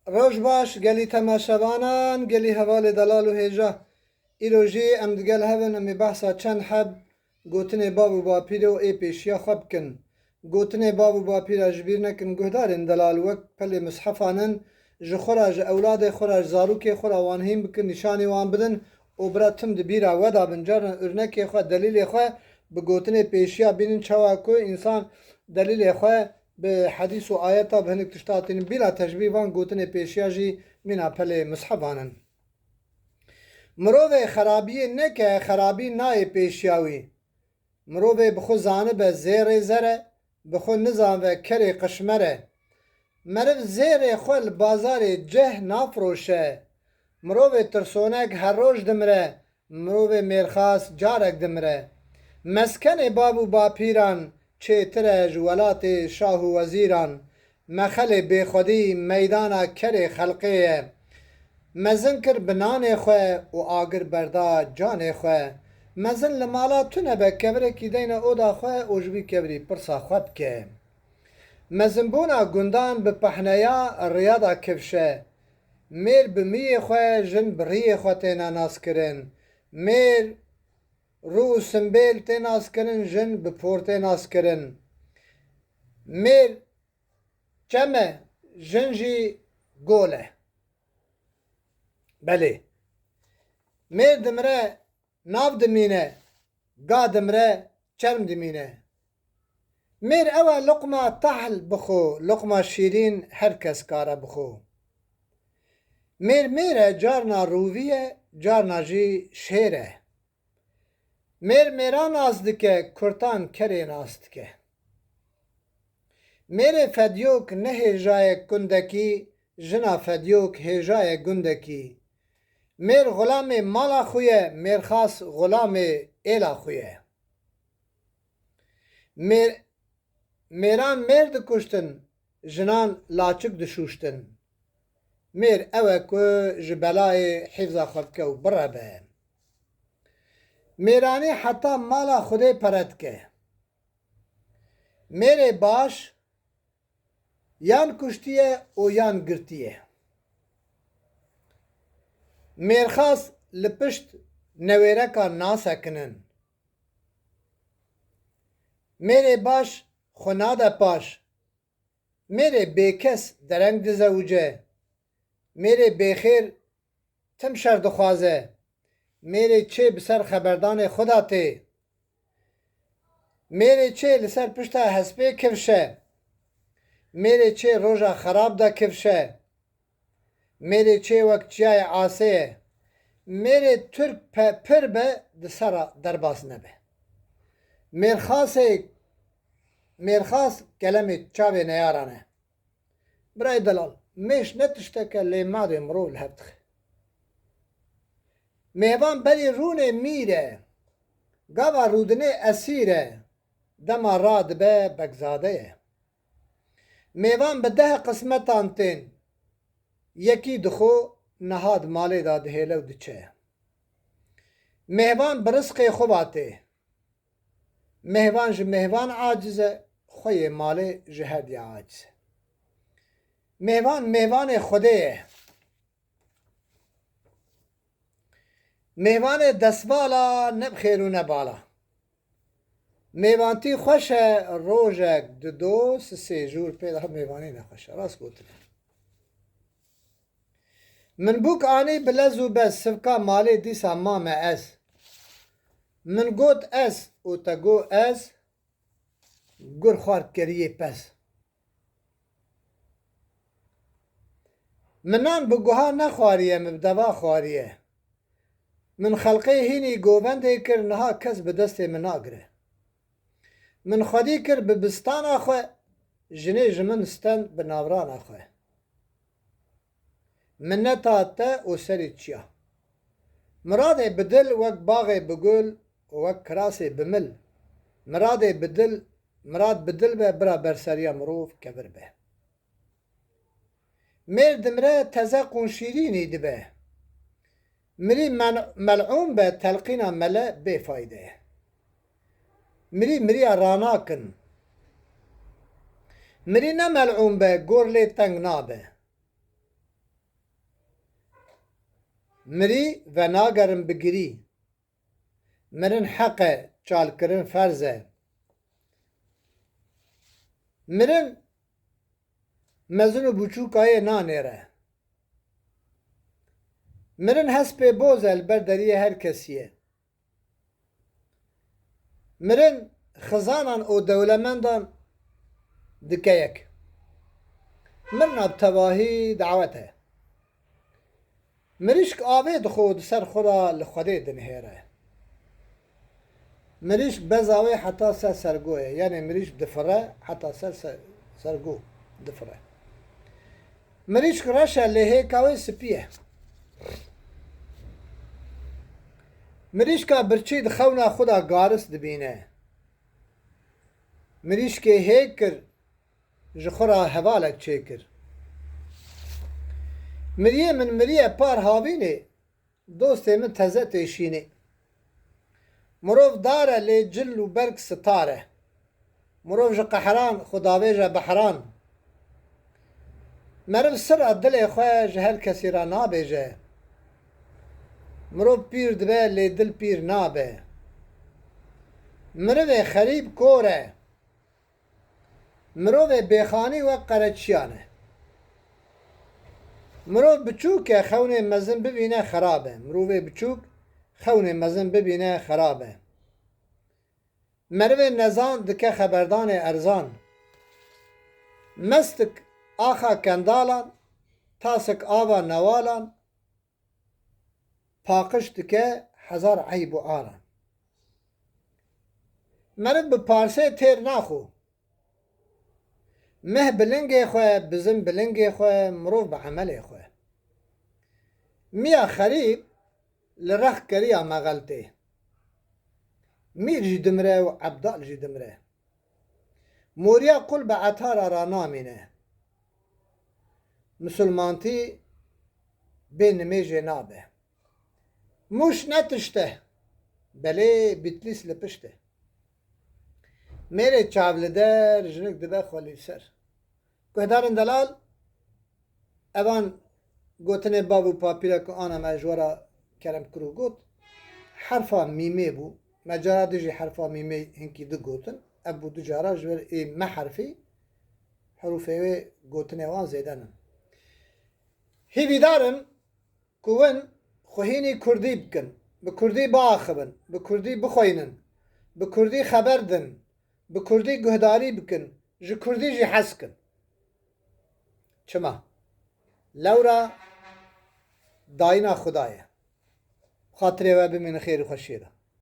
روش باش گلی تماشاوانان گلی هوال دلال و هیجا ایروژی ام دگل هون امی بحثا چند حب گوتن باب و باپیر و ای پیشیا خواب کن گوتن باب و باپیر اجبیر نکن گهدارن دلال وک پل مصحفانن جخوراج اولاد خوراج زاروک خورا وانهیم بکن نشانی وان بدن و برا تم دبیرا ودا بنجارن ارنک خواه دلیل خواه بگوتن پیشیا بینن چواکو انسان دلیل خواه به حدیث و آیتا به هنک تشتاتین بلا تشبیه وان گوتن پیشیا جی من پل مصحفانن مروه خرابی نکه خرابی نای پیشیاوی مروه بخو زانه به زیر زره بخو نظام و کری قشمره مرو زیر خل بازار جه نافروشه مروه ترسونک هر روش دمره مروه میرخاس جارک دمره مسکن بابو باپیران چه ترج ولات شاه و وزیران مخل بی خودی میدان کری خلقه مزن کر بنان خواه و آگر بردا جان خواه مزن لمالا تو نبه کبره کی دین او دا خواه او جوی کبری پرسا خواب که مزن بونا گندان به پحنیا ریادا کفشه میر بمی خواه جن بری خواه تینا ناس کرن میر رو سنبیل تیناس کرن جن بپور تیناس کرن میر چمه جنجی گوله بله میر دمره ناو دمینه گا دمره چرم دمینه میر اوه لقمه تحل بخو لقمه شیرین هر کس کاره بخو میر میره جارنا روویه جارنا جی شیره میر میران آزدکه کرتان کری ناستکه میر فدیوک نه هجای کندکی جنا فدیوک هجای گندکی میر غلام مالا خویه میر خاص غلام ایلا خویه میران مرد کشتن جنان لاچک دشوشتن میر اوه که جبلای حفظا خبکه و بربه میرانی حتی مالا خوده پرد که میره باش یان کشتیه و یان گرتیه میرخاص لپشت نویرکا ناسکنن میره باش خناده پاش میره بیکس درنگ دزوجه میره بخیر تم شرد خوازه میره چه بسر خبردان خدا ته میره چه لسر پشتا حسبه کفشه میره چه روژا خراب دا کفشه میره چه وقت چیای عاسه میره ترک پر به دسرا درباس نبه میرخاص کلمه چاوی نیارانه برای دلال میش نتشتکه لیماد امرو لحبتخ میوان بلی رونه میره گاوا رودنه اسیره دما راد به بگزاده میوان به ده قسمتان تین یکی دخو نهاد مالی داد هیلو دچه میوان برزق خوباته میوان میوان عاجزه خوی مالی جهدی عاجزه میوان خوده میوان دستبالا نبخیر و نبالا میوانتی خوشه روژک دو سه جور پیدا میوانی نخوشه راست گوتنه من بوک آنی بلزو بس سفکا مالی دیسا مام از من گوت از و تگو از گر خوارد کریه پس منان بگوها نخواریه مبدوا خواریه من خلقه هینی گوونده کر نها کس به دست من ناگره من خودی کر به بستان آخوه جنه جمن ستن به ناوران آخوه من نتاته و سری چیا مراد بدل وک باغ بگل وک کراس بمل مراد بدل به برا برسریا مروف کبر به میر دمره تزه قنشیرینی دبه مری ملعون به تلقینا مله بفایده مری راناکن مری نه ملعون به گور لی تنگ نابه مری و ناگرم بگیری مرن حق چال کرن فرزه مرن مزن و بچوکای نانیره مرن هسپ بوزل بر دریه هر کسیه مرن خزانان او دولمندان دکیک مرن اب تواهی دعوته مریشک آوید خود سر خدا لخوده دنهیره مریشک بزاوی حتی سر سرگوه یعنی مریشک دفره حتی سرگو دفره مریشک رشه لحه کاوی سپیه مریشکا برچی دخونا خدا گارس دبینه مریشکی هیکر جخورا هوالک چیکر مریه من مریه پار هاوینه دوسته من تزه تیشینه مروف داره لی جل و برگ ستاره مروف جا قحران خداوی جا بحران مرف سر دل خواه جه هر کسی را نابه جه مروف پیر دبه لی دل پیر نابه مروف خریب کوره مروف بیخانی و قرچیانه مروف بچوک خونه مزن ببینه خرابه مروف بچوک خونه مزن ببینه خرابه مروف نزان دکه خبردان ارزان مستک آخا کندالان تاسک آوا نوالان پاقش دکه هزار عیب و آران مروف به پارسه تیر ناخو مه بلنگی خواه بزن بلنگی خواه مروف به عمل خواه میا خریب لرخ کریا مغلطه میر جی دمره و عبدال جی دمره موریا قل به عطار را نامینه مسلمانتی بین میجه نابه موش نتشته بله بیتلیس لپشته میره چاولده رجنک دبه خالی سر گهدارن دلال اوان گوتنه بابو پاپیره که آنا مجورا کرم کرو گوت حرفا میمه بو مجارا دیجی حرفا میمه هنکی دو گوتن ابو دو جارا جور ای محرفی حروفه و گوتنه وان زیدنن هیوی دارم کون خوهینی کردی بکن به کردی باخبن به کردی بخوینن به کردی خبردن به کردی گهداری بکن جی کردی جی حس کن چما لورا داینا خدایه خاطره و بمین خیر و خوشیره